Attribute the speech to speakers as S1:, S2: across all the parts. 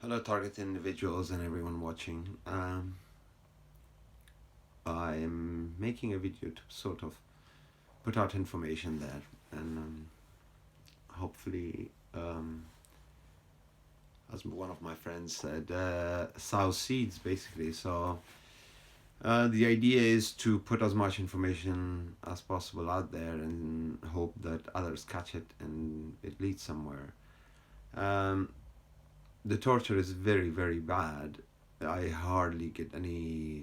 S1: Hello, target individuals and everyone watching. I'm making a video to sort of put out information there, and hopefully, as one of my friends said, sow seeds basically. So the idea is to put as much information as possible out there and hope that others catch it and it leads somewhere. Um, the torture is very, very bad. I hardly get any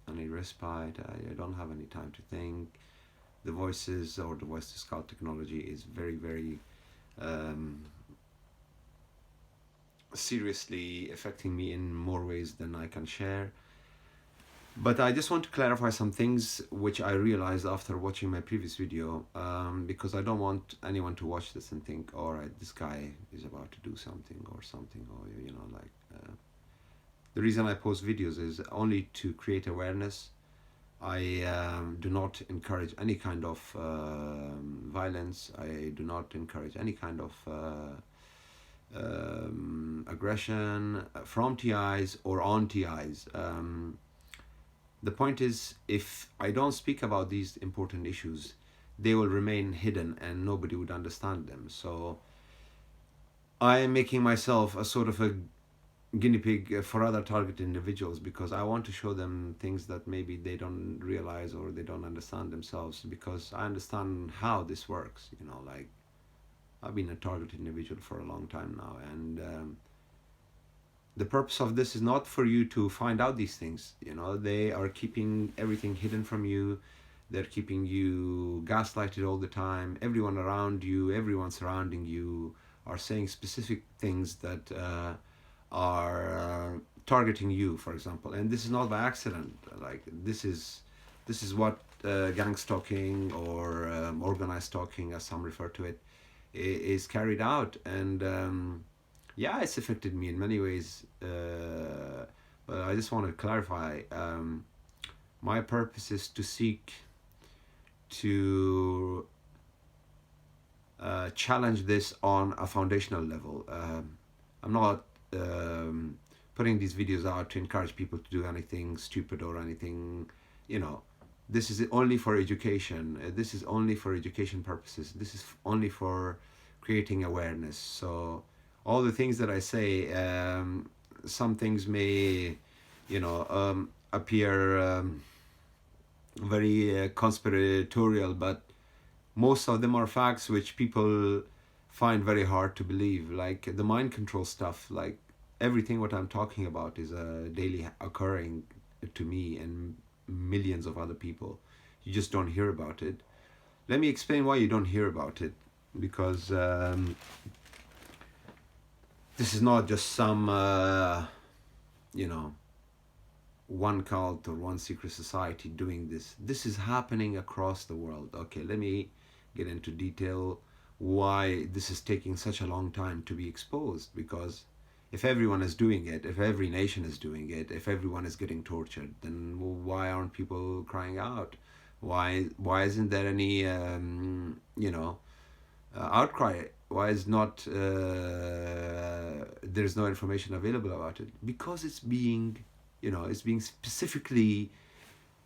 S1: respite. I don't have any time to think. The voices or the voice to scout technology is very, very um, seriously affecting me in more ways than I can share. But I just want to clarify some things which I realized after watching my previous video, because I don't want anyone to watch this and think, all right, this guy is about to do something, or like. The reason I post videos is only to create awareness. I do not encourage any kind of violence. I do not encourage any kind of aggression from TIs or on TIs. The point is, if I don't speak about these important issues, they will remain hidden and nobody would understand them. So I am making myself a sort of a guinea pig for other targeted individuals because I want to show them things that maybe they don't realize or they don't understand themselves, because I understand how this works. Like, I've been a targeted individual for a long time now, and the purpose of this is not for you to find out these things. They are keeping everything hidden from you. They're keeping you gaslighted all the time. Everyone around you, everyone surrounding you are saying specific things that are targeting you, for example. And this is not by accident. Like, this is what gang stalking or organized stalking, as some refer to it, is carried out. And yeah, it's affected me in many ways. But I just want to clarify. My purpose is to seek to challenge this on a foundational level. I'm not putting these videos out to encourage people to do anything stupid or anything. This is only for education. This is only for education purposes. This is only for creating awareness. So all the things that I say, some things may, appear very conspiratorial, but most of them are facts which people find very hard to believe. Like the mind control stuff, like everything what I'm talking about is daily occurring to me and millions of other people. You just don't hear about it. Let me explain why you don't hear about it. Because this is not just some, one cult or one secret society doing this. This is happening across the world. Okay, let me get into detail why this is taking such a long time to be exposed. Because if everyone is doing it, if every nation is doing it, if everyone is getting tortured, then why aren't people crying out? Why isn't there any outcry? Why is not there's no information available about it? Because it's being specifically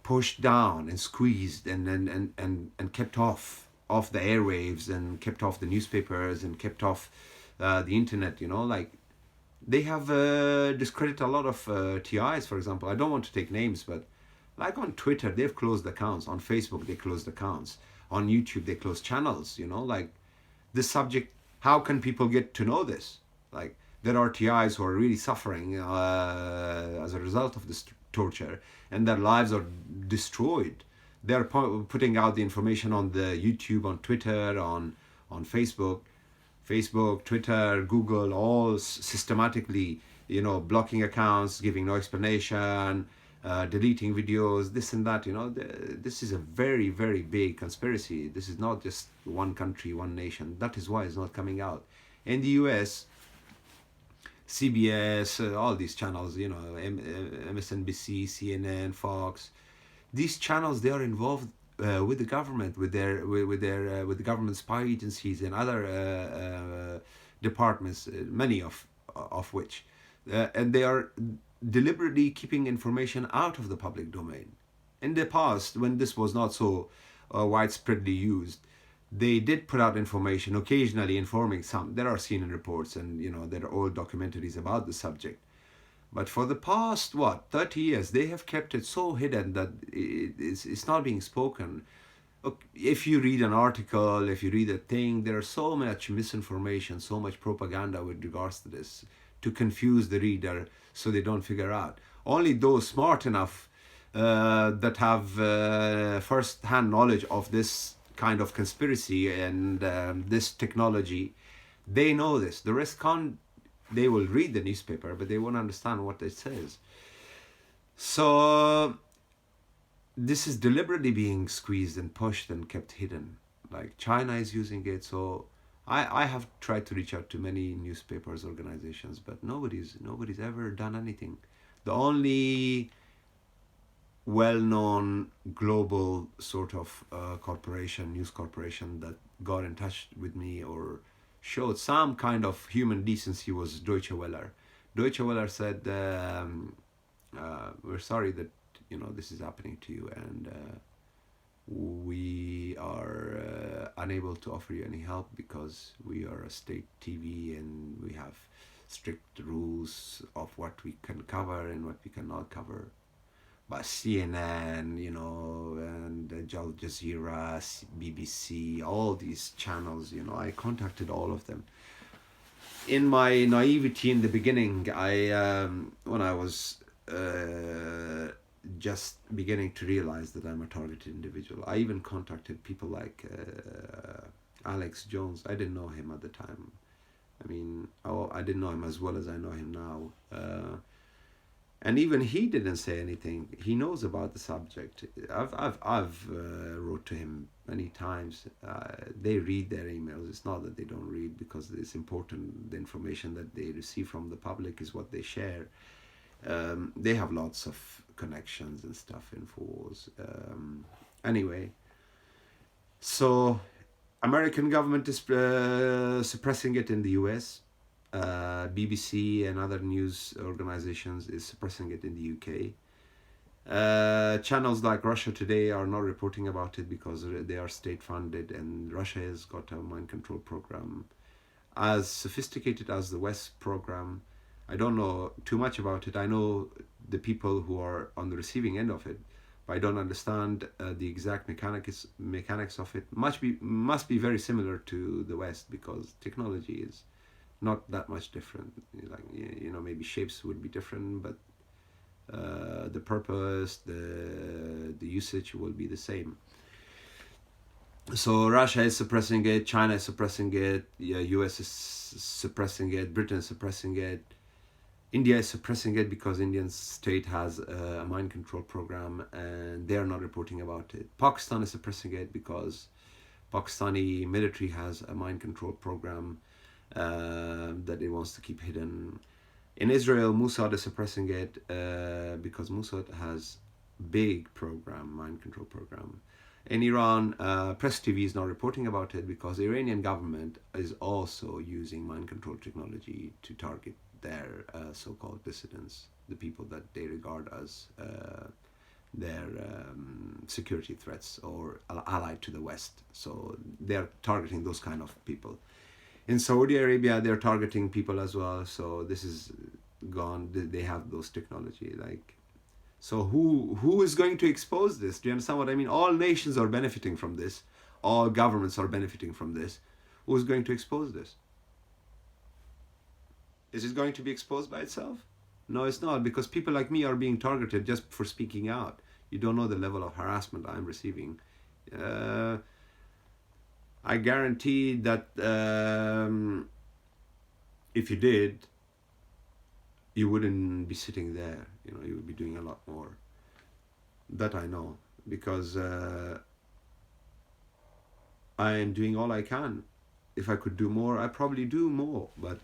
S1: pushed down and squeezed and kept off the airwaves, and kept off the newspapers, and kept off the internet. Like, they have discredited a lot of TIs, for example. I don't want to take names, but like on Twitter, they've closed accounts. On Facebook, they closed accounts. On YouTube, they closed channels. Like, this subject, how can people get to know this? Like, there are TIs who are really suffering as a result of this torture, and their lives are destroyed. They're putting out the information on the YouTube, on Twitter, on Facebook, Twitter, Google, all systematically, blocking accounts, giving no explanation, deleting videos, this and that. This is a very, very big conspiracy. This is not just one country, one nation. That is why it's not coming out. In the US, CBS, all these channels, MSNBC, CNN, Fox, these channels, they are involved with the government, with the government spy agencies and other departments. Many of of which, and they are deliberately keeping information out of the public domain. In the past, when this was not so widespreadly used, they did put out information occasionally informing some. There are CNN reports, and there are old documentaries about the subject. But for the past 30 years, they have kept it so hidden that it's not being spoken. If you read an article, if you read a thing, there's so much misinformation, so much propaganda with regards to this, to confuse the reader so they don't figure out. Only those smart enough that have first-hand knowledge of this kind of conspiracy and this technology, they know this. The rest can't. They will read the newspaper, but they won't understand what it says. So this is deliberately being squeezed and pushed and kept hidden. Like China is using it. So I have tried to reach out to many newspapers, organizations, but nobody's ever done anything. The only well-known global sort of news corporation that got in touch with me or showed some kind of human decency was Deutsche Welle. Deutsche Welle said, we're sorry that this is happening to you, and we are unable to offer you any help because we are a state TV and we have strict rules of what we can cover and what we cannot cover. But CNN, and Al Jazeera, BBC, all these channels, I contacted all of them. In my naivety in the beginning, when I was just beginning to realize that I'm a targeted individual, I even contacted people like Alex Jones. I didn't know him at the time. I didn't know him as well as I know him now. And even he didn't say anything. He knows about the subject. I've wrote to him many times. They read their emails. It's not that they don't read, because it's important. The information that they receive from the public is what they share. They have lots of connections and stuff, infos. Anyway, so American government is suppressing it in the US. BBC and other news organizations is suppressing it in the UK. Channels like Russia Today are not reporting about it because they are state funded, and Russia has got a mind control program as sophisticated as the West program. I don't know too much about it. I know the people who are on the receiving end of it, but I don't understand the exact mechanics of it. Must be very similar to the West, because technology is not that much different. Maybe shapes would be different, but the purpose, the usage will be the same. So Russia is suppressing it, China is suppressing it, US is suppressing it, Britain is suppressing it, India is suppressing it because Indian state has a mind control program and they are not reporting about it. Pakistan is suppressing it because Pakistani military has a mind control program that it wants to keep hidden. In Israel, Mossad is suppressing it because Mossad has big mind control program. In Iran, Press TV is not reporting about it because the Iranian government is also using mind control technology to target their so-called dissidents, the people that they regard as their security threats or allied to the West. So they're targeting those kind of people. In Saudi Arabia, they're targeting people as well. So this is gone. They have those technology. So who is going to expose this? Do you understand what I mean? All nations are benefiting from this. All governments are benefiting from this. Who is going to expose this? Is it going to be exposed by itself? No, it's not, because people like me are being targeted just for speaking out. You don't know the level of harassment I'm receiving. I guarantee that if you did, you wouldn't be sitting there. You would be doing a lot more. That I know, because I am doing all I can. If I could do more, I probably do more. But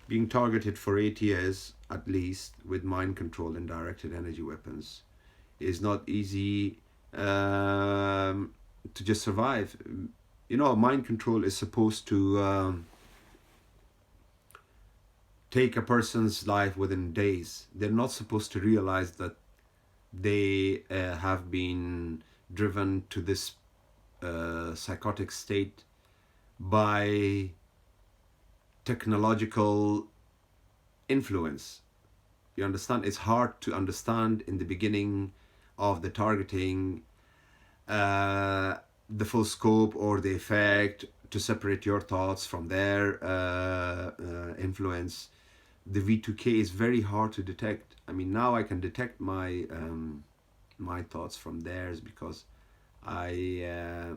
S1: being targeted for 8 years at least with mind control and directed energy weapons is not easy to just survive. Mind control is supposed to take a person's life within days. They're not supposed to realize that they have been driven to this psychotic state by technological influence. You understand? It's hard to understand in the beginning of the targeting the full scope or the effect, to separate your thoughts from their influence. The V2K is very hard to detect. I mean, now I can detect my thoughts from theirs because I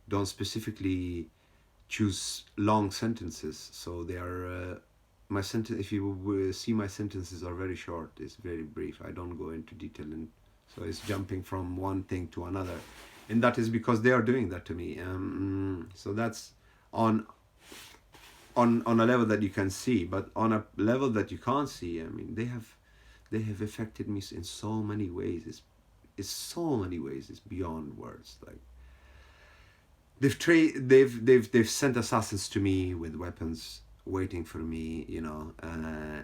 S1: don't specifically choose long sentences. So they are my sentence. If you see, my sentences are very short. It's very brief. I don't go into detail, and so it's jumping from one thing to another, and that is because they are doing that to me. So that's on a level that you can see, but on a level that you can't see, I mean, they have affected me in so many ways. It's so many ways. It's beyond words. Like they've sent assassins to me with weapons, waiting for me,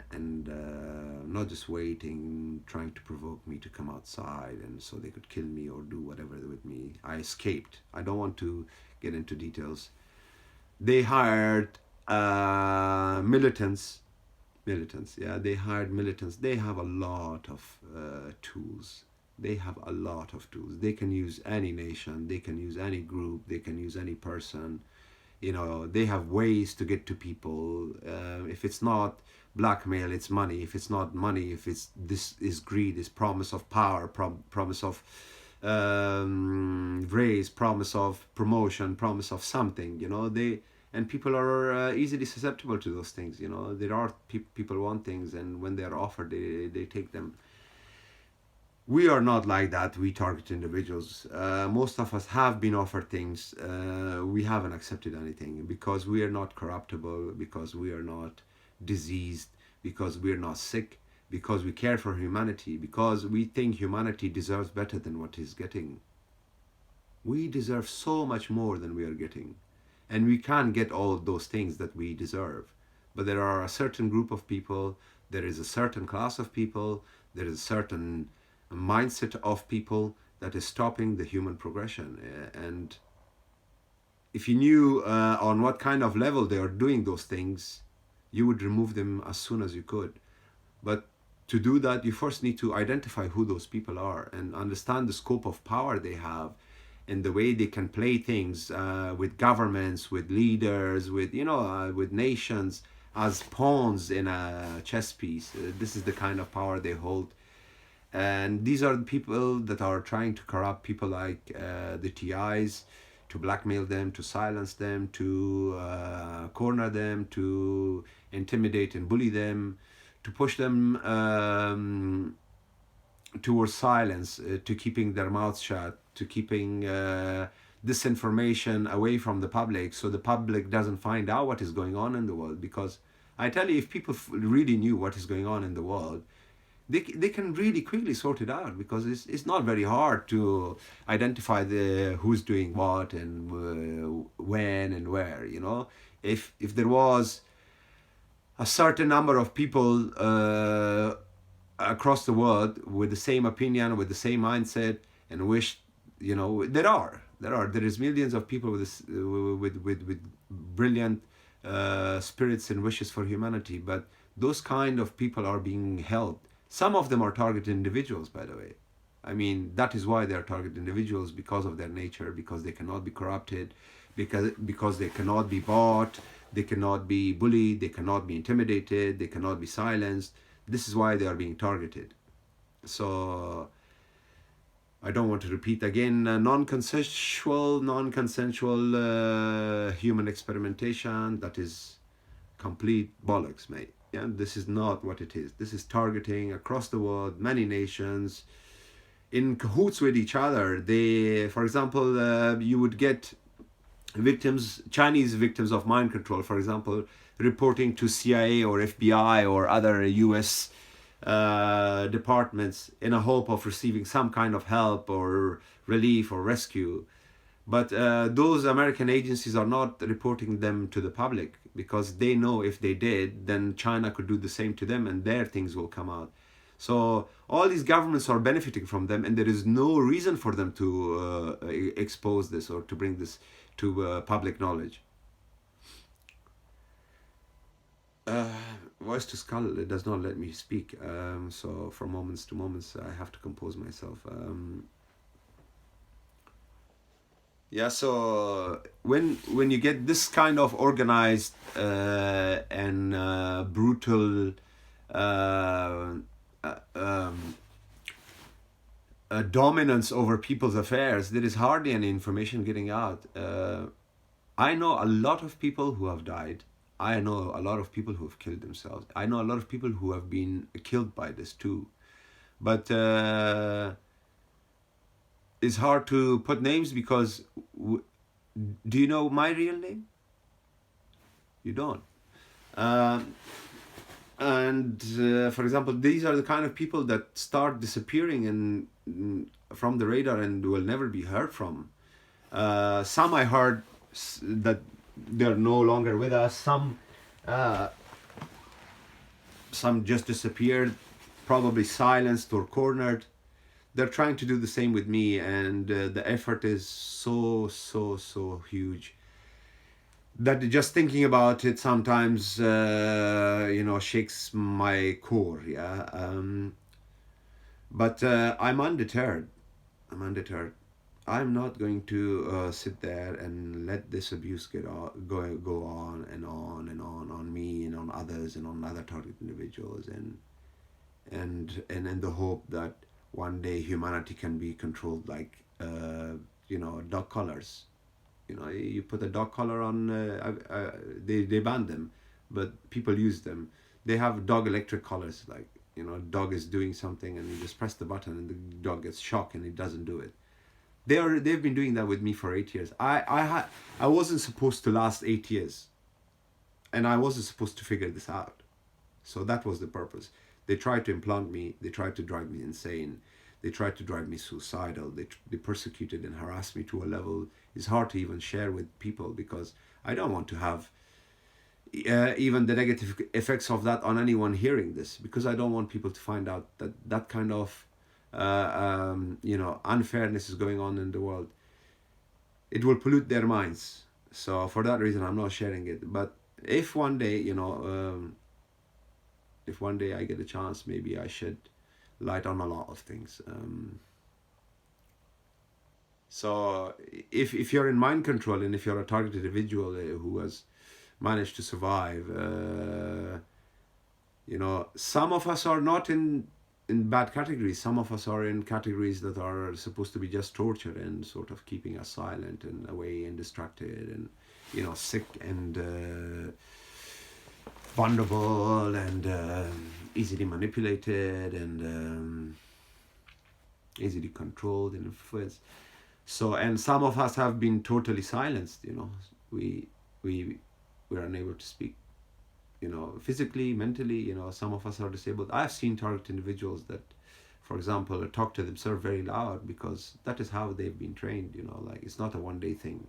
S1: and not just waiting, trying to provoke me to come outside, and so they could kill me or do whatever with me. I escaped. I don't want to get into details. They hired militants. Yeah, they hired militants. They have a lot of tools. They have a lot of tools. They can use any nation. They can use any group. They can use any person. They have ways to get to people. If it's not blackmail, it's money. If it's not money, if it's this is greed, is promise of power, promise of raise, promise of promotion, promise of something. And people are easily susceptible to those things. There are people want things, and when they are offered, they take them. We are not like that. We target individuals. Most of us have been offered things. We haven't accepted anything because we are not corruptible, because we are not diseased, because we are not sick, because we care for humanity, because we think humanity deserves better than what is getting. We deserve so much more than we are getting. And we can't get all those things that we deserve. But there are a certain group of people, there is a certain class of people, there is a certain mindset of people that is stopping the human progression. And if you knew on what kind of level they are doing those things, you would remove them as soon as you could. But to do that, you first need to identify who those people are and understand the scope of power they have, and the way they can play things with governments, with leaders, with with nations as pawns in a chess piece. This is the kind of power they hold, and these are the people that are trying to corrupt people like the TIs, to blackmail them, to silence them, to corner them, to intimidate and bully them, to push them towards silence, to keeping their mouths shut, to keeping disinformation away from the public, so the public doesn't find out what is going on in the world. Because I tell you, if people really knew what is going on in the world, they can really quickly sort it out, because it's not very hard to identify who's doing what and when and where. If there was a certain number of people across the world with the same opinion, with the same mindset, and wish, there is millions of people with this, with brilliant spirits and wishes for humanity, but those kind of people are being held. Some of them are targeted individuals, by the way. I mean, that is why they are targeted individuals, because of their nature, because they cannot be corrupted, because they cannot be bought, they cannot be bullied, they cannot be intimidated, they cannot be silenced. This is why they are being targeted. So I don't want to repeat again, non-consensual human experimentation, that is complete bollocks, mate. Yeah, this is not what it is. This is targeting across the world, many nations, in cahoots with each other. For example, you would get Chinese victims of mind control, for example, reporting to CIA or FBI or other US departments in a hope of receiving some kind of help or relief or rescue. But those American agencies are not reporting them to the public. because they know if they did, then China could do the same to them and their things will come out. So all these governments are benefiting from them, and there is no reason for them to expose this or to bring this to public knowledge. Uh, Voice to skull, it does not let me speak. So from moments to moments, I have to compose myself. Yeah. So when you get this kind of organized and brutal uh, um, dominance over people's affairs, there is hardly any information getting out. I know a lot of people who have died. I know a lot of people who have killed themselves. I know a lot of people who have been killed by this too. But it's hard to put names because do you know my real name? You don't. Um, and for example, these are the kind of people that start disappearing and from the radar and will never be heard from. Some I heard that they're no longer with us. Uh, some just disappeared, probably silenced or cornered. They're trying to do the same with me, and the effort is so huge that just thinking about it sometimes shakes my core. Yeah. But I'm undeterred. I'm not going to sit there and let this abuse go on and on and on me and on others and on other target individuals, and in the hope that one day humanity can be controlled like dog collars. You put a dog collar on. They ban them, but people use them. They have dog electric collars, like dog is doing something and you just press the button and the dog gets shocked and it doesn't do it. They've been doing that with me for 8 years. I wasn't supposed to last 8 years, and I wasn't supposed to figure this out. So that was the purpose. They tried to implant me. They tried to drive me insane. They tried to drive me suicidal. They persecuted and harassed me to a level it's hard to even share with people, because I don't want to have even the negative effects of that on anyone hearing this, because I don't want people to find out that kind of unfairness is going on in the world. It will pollute their minds. So for that reason, I'm not sharing it. But if one day, if one day I get a chance, maybe I should light on a lot of things. So if you're in mind control, and if you're a targeted individual who has managed to survive, some of us are not in bad categories. Some of us are in categories that are supposed to be just torture and sort of keeping us silent and away and distracted and sick and vulnerable and easily manipulated and easily controlled and influenced. So, and some of us have been totally silenced. We're unable to speak. Physically, mentally. Some of us are disabled. I've seen target individuals that, for example, talk to themselves very loud, because that is how they've been trained. Like, it's not a one-day thing.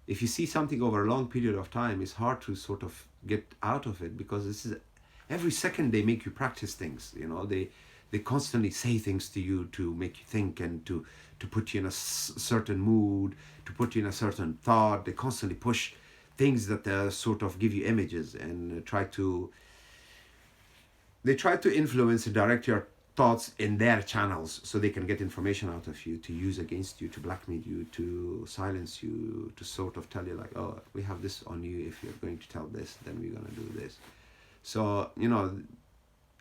S1: If you see something over a long period of time, it's hard to sort of get out of it, because this is every second they make you practice things. They constantly say things to you to make you think and to put you in a certain mood, to put you in a certain thought. They constantly push things that sort of give you images and try to influence and direct your thoughts in their channels, so they can get information out of you to use against you, to blackmail you, to silence you, to sort of tell you like, oh, we have this on you. If you're going to tell this, then we're going to do this. So,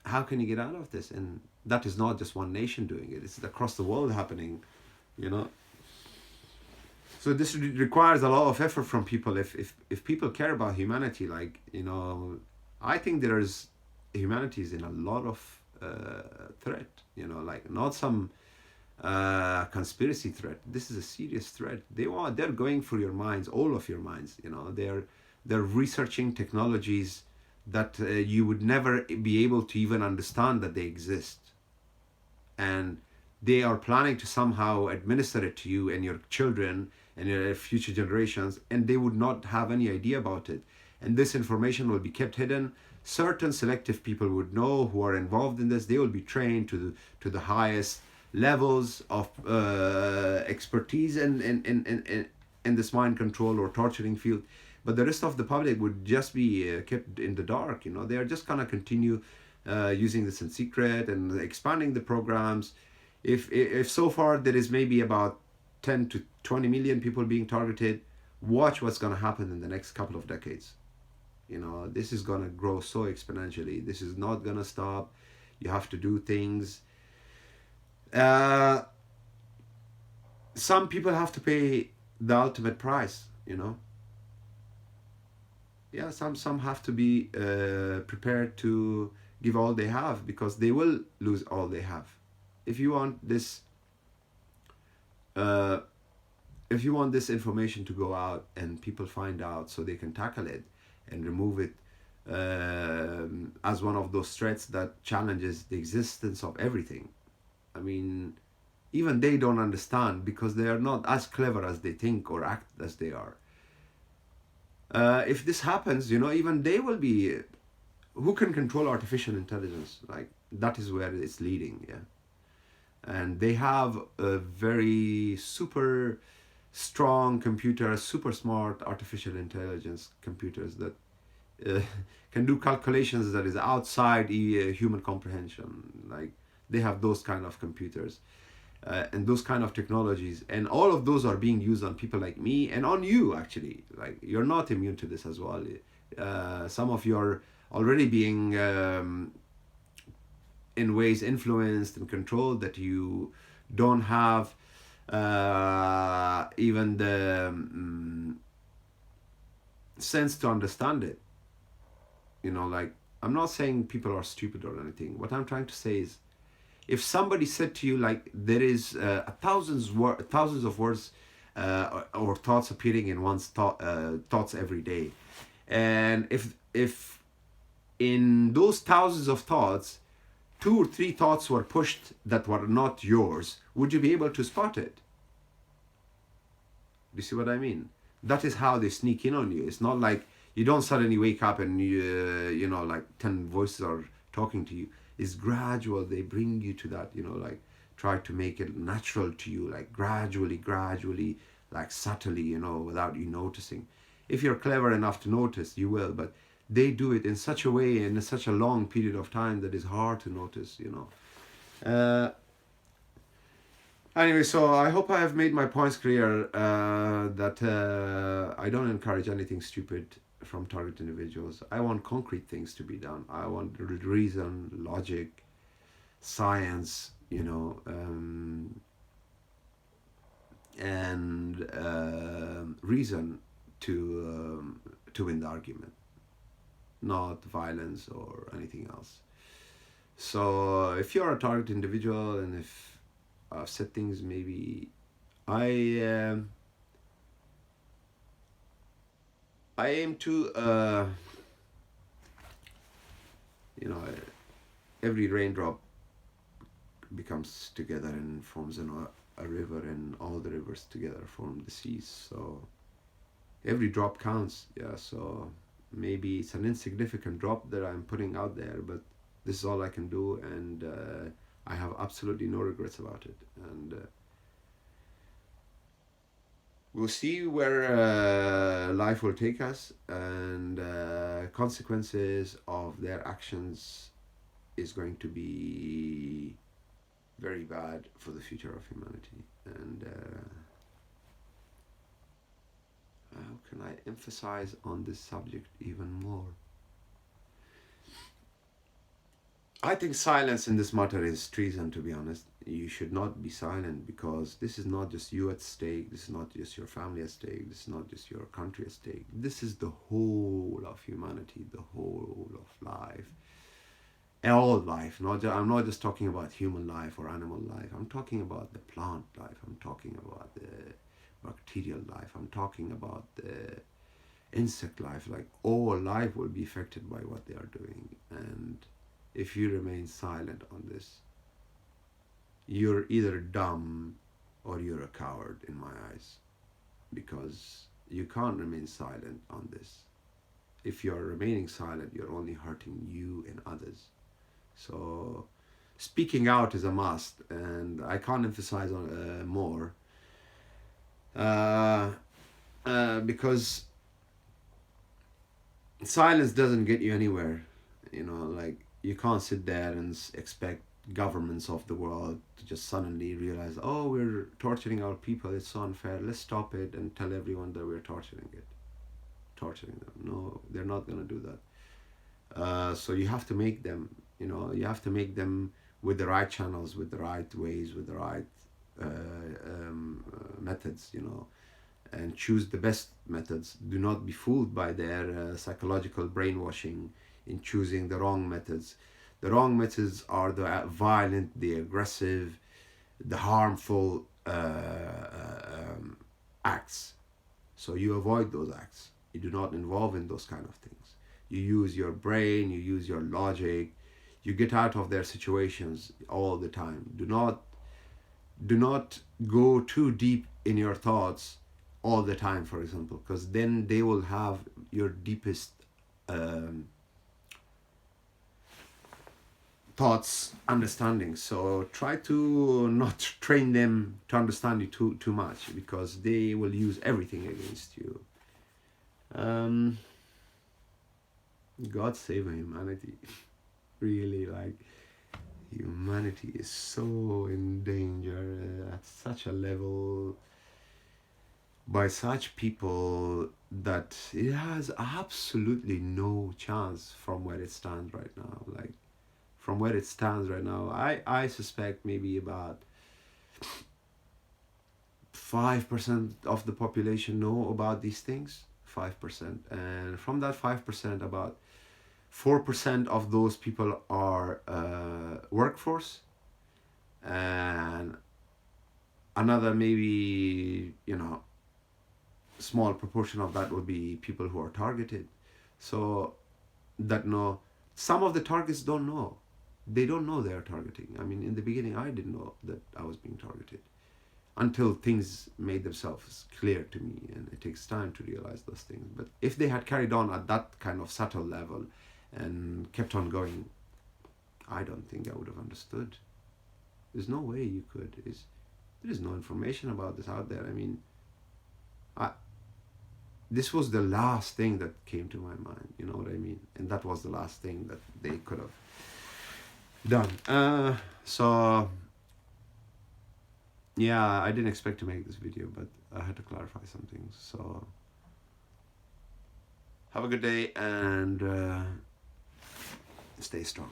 S1: how can you get out of this? And that is not just one nation doing it. It's across the world happening, So this requires a lot of effort from people. If people care about humanity, like, I think humanity is in a lot of threat, like not some conspiracy threat. This is a serious threat. They're going for your minds, all of your minds. They're researching technologies that you would never be able to even understand that they exist, and they are planning to somehow administer it to you and your children and future generations, and they would not have any idea about it. And this information will be kept hidden. Certain selective people would know who are involved in this. They will be trained to the highest levels of expertise in this mind control or torturing field. But the rest of the public would just be kept in the dark. They are just gonna continue using this in secret and expanding the programs. If so far there is maybe about 10 to 20 million people being targeted, watch what's gonna happen in the next couple of decades. This is gonna grow so exponentially. This is not gonna stop. You have to do things. Some people have to pay the ultimate price. Yeah, some have to be prepared to give all they have, because they will lose all they have. If you want this, uh, if you want this information to go out and people find out, so they can tackle it and remove it as one of those threats that challenges the existence of everything. I mean, even they don't understand, because they are not as clever as they think or act as they are. If this happens, even they will be. Who can control artificial intelligence? Like, that is where it's leading, yeah. And they have a very super strong computers, super smart artificial intelligence computers that uh, can do calculations that is outside human comprehension. Like, they have those kind of computers and those kind of technologies, and all of those are being used on people like me and on you. Actually, like, you're not immune to this as well. Some of you are already being in ways influenced and controlled that you don't have even the sense to understand it. Like, I'm not saying people are stupid or anything. What I'm trying to say is, if somebody said to you, like, there is thousands of words or thoughts appearing in one's thoughts every day, and if in those thousands of thoughts, 2 or 3 thoughts were pushed that were not yours, would you be able to spot it? Do you see what I mean? That is how they sneak in on you. It's not like you don't suddenly wake up and like 10 voices are talking to you. It's gradual. They bring you to that, like, try to make it natural to you, like, gradually, like, subtly, without you noticing. If you're clever enough to notice, you will, but they do it in such a way, in such a long period of time, that is hard to notice. Anyway, so I hope I have made my points clear, that I don't encourage anything stupid from target individuals. I want concrete things to be done. I want reason, logic, science, and reason to win the argument, not violence or anything else. So if you're a target individual, and if I've said things, maybe I I aim to you know every raindrop becomes together and forms a river, and all the rivers together form the seas. So every drop counts. Yeah, so maybe it's an insignificant drop that I'm putting out there, but this is all I can do, and I have absolutely no regrets about it. And we'll see where life will take us, and consequences of their actions is going to be very bad for the future of humanity. And how can I emphasize on this subject even more? I think silence in this matter is treason, to be honest. You should not be silent, because this is not just you at stake, this is not just your family at stake, this is not just your country at stake. This is the whole of humanity, the whole of life. All life. I'm not just talking about human life or animal life. I'm talking about the plant life. I'm talking about the bacterial life. I'm talking about the insect life. Like, all life will be affected by what they are doing. And if you remain silent on this, you're either dumb or you're a coward, in my eyes. because you can't remain silent on this. If you're remaining silent, you're only hurting you and others. So speaking out is a must, and I can't emphasize on more, uh, because silence doesn't get you anywhere. Like, you can't sit there and expect governments of the world to just suddenly realize, oh, we're torturing our people, it's so unfair, let's stop it and tell everyone that we're torturing them. No, they're not going to do that. So you have to make them, with the right channels, with the right ways, with the right methods, and choose the best methods. Do not be fooled by their psychological brainwashing in choosing the wrong methods. The wrong methods are the violent, the aggressive, the harmful acts. So you avoid those acts. You do not involve in those kind of things. You use your brain, you use your logic, you get out of their situations all the time. Do not go too deep in your thoughts all the time, for example, because then they will have your deepest thoughts, understanding. So try to not train them to understand you too much, because they will use everything against you. God save humanity. Really, like, humanity is so in danger at such a level by such people that it has absolutely no chance from where it stands right now. Like, from where it stands right now, I suspect maybe about 5% of the population know about these things. 5%. And from that 5%, about 4% of those people are workforce, and another maybe, small proportion of that would be people who are targeted. So that know, some of the targets don't know. They don't know they are targeting. I mean, in the beginning, I didn't know that I was being targeted until things made themselves clear to me, and it takes time to realize those things. But if they had carried on at that kind of subtle level and kept on going, I don't think I would have understood. There's no way you could. There is no information about this out there. I mean, this was the last thing that came to my mind, you know what I mean? And that was the last thing that they could have done. So yeah, I didn't expect to make this video, but I had to clarify some things. So have a good day, and stay strong.